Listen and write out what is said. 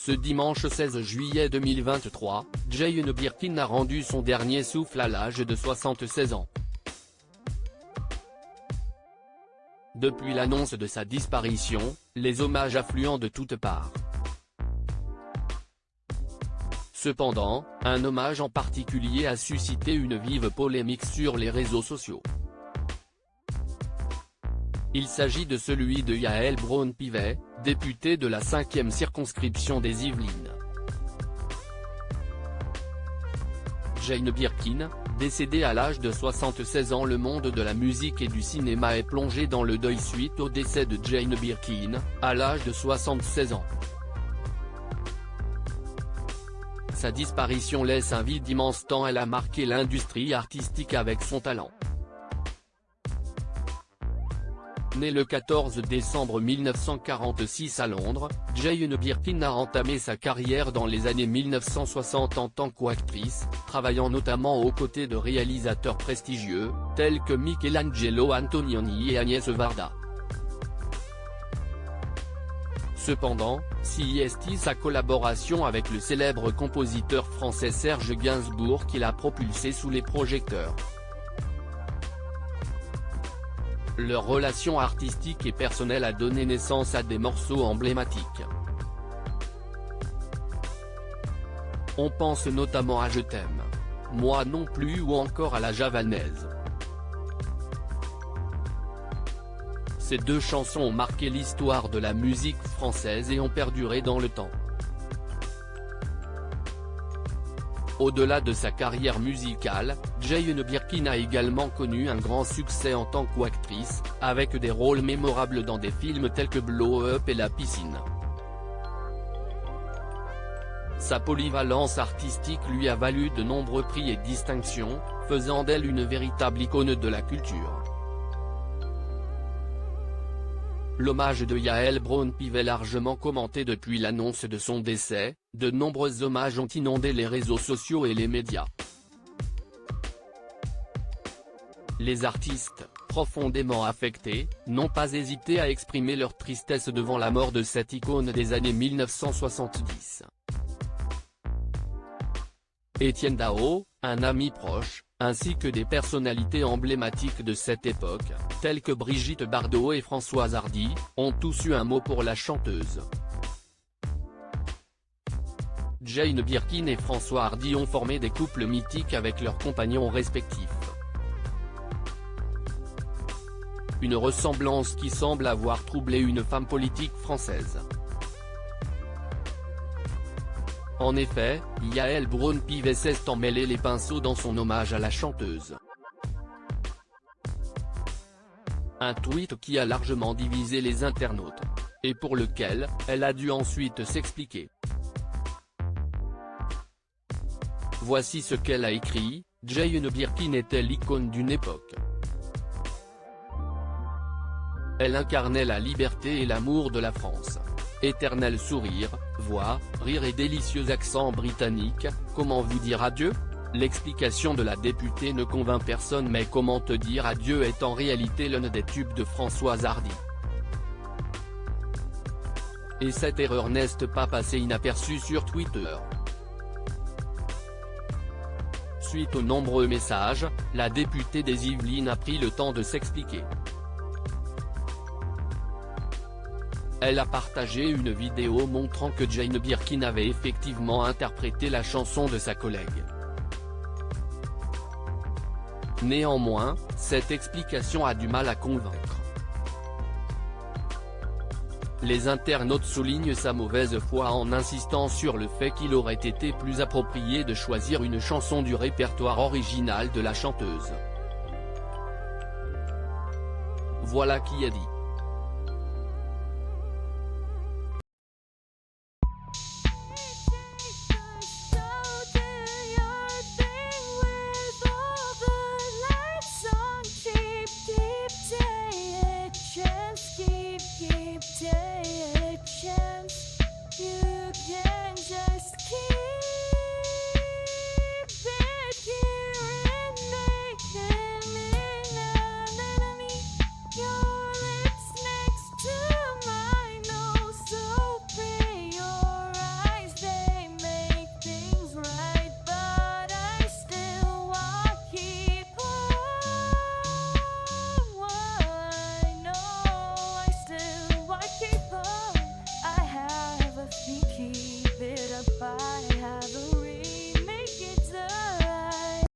Ce dimanche 16 juillet 2023, Jane Birkin a rendu son dernier souffle à l'âge de 76 ans. Depuis l'annonce de sa disparition, les hommages affluent de toutes parts. Cependant, un hommage en particulier a suscité une vive polémique sur les réseaux sociaux. Il s'agit de celui de Yaël Braun-Pivet, députée de la 5e circonscription des Yvelines. Jane Birkin, décédée à l'âge de 76 ans. Le monde de la musique et du cinéma est plongé dans le deuil suite au décès de Jane Birkin, à l'âge de 76 ans. Sa disparition laisse un vide immense tant elle a marqué l'industrie artistique avec son talent. Née le 14 décembre 1946 à Londres, Jane Birkin a entamé sa carrière dans les années 1960 en tant qu'actrice, travaillant notamment aux côtés de réalisateurs prestigieux, tels que Michelangelo Antonioni et Agnès Varda. Cependant, c'est sa collaboration avec le célèbre compositeur français Serge Gainsbourg qui l'a propulsé sous les projecteurs. Leur relation artistique et personnelle a donné naissance à des morceaux emblématiques. On pense notamment à Je t'aime, Moi non plus ou encore à La Javanaise. Ces deux chansons ont marqué l'histoire de la musique française et ont perduré dans le temps. Au-delà de sa carrière musicale, Jane Birkin a également connu un grand succès en tant qu'actrice, avec des rôles mémorables dans des films tels que Blow Up et La piscine. Sa polyvalence artistique lui a valu de nombreux prix et distinctions, faisant d'elle une véritable icône de la culture. L'hommage de Yaël Braun-Pivet largement commenté depuis l'annonce de son décès, de nombreux hommages ont inondé les réseaux sociaux et les médias. Les artistes, profondément affectés, n'ont pas hésité à exprimer leur tristesse devant la mort de cette icône des années 1970. Étienne Dao, un ami proche, ainsi que des personnalités emblématiques de cette époque, telles que Brigitte Bardot et Françoise Hardy, ont tous eu un mot pour la chanteuse. Jane Birkin et François Hardy ont formé des couples mythiques avec leurs compagnons respectifs. Une ressemblance qui semble avoir troublé une femme politique française. En effet, Yaël Braun-Pivet s'est emmêlé les pinceaux dans son hommage à la chanteuse. Un tweet qui a largement divisé les internautes, et pour lequel, elle a dû ensuite s'expliquer. Voici ce qu'elle a écrit: Jane Birkin était l'icône d'une époque. Elle incarnait la liberté et l'amour de la France. Éternel sourire, voix, rire et délicieux accent britannique, comment vous dire adieu? L'explication de la députée ne convainc personne, mais Comment te dire adieu est en réalité l'un des tubes de Françoise Hardy. Et cette erreur n'est pas passée inaperçue sur Twitter. Suite aux nombreux messages, la députée des Yvelines a pris le temps de s'expliquer. Elle a partagé une vidéo montrant que Jane Birkin avait effectivement interprété la chanson de sa collègue. Néanmoins, cette explication a du mal à convaincre. Les internautes soulignent sa mauvaise foi en insistant sur le fait qu'il aurait été plus approprié de choisir une chanson du répertoire original de la chanteuse. Voilà qui est dit.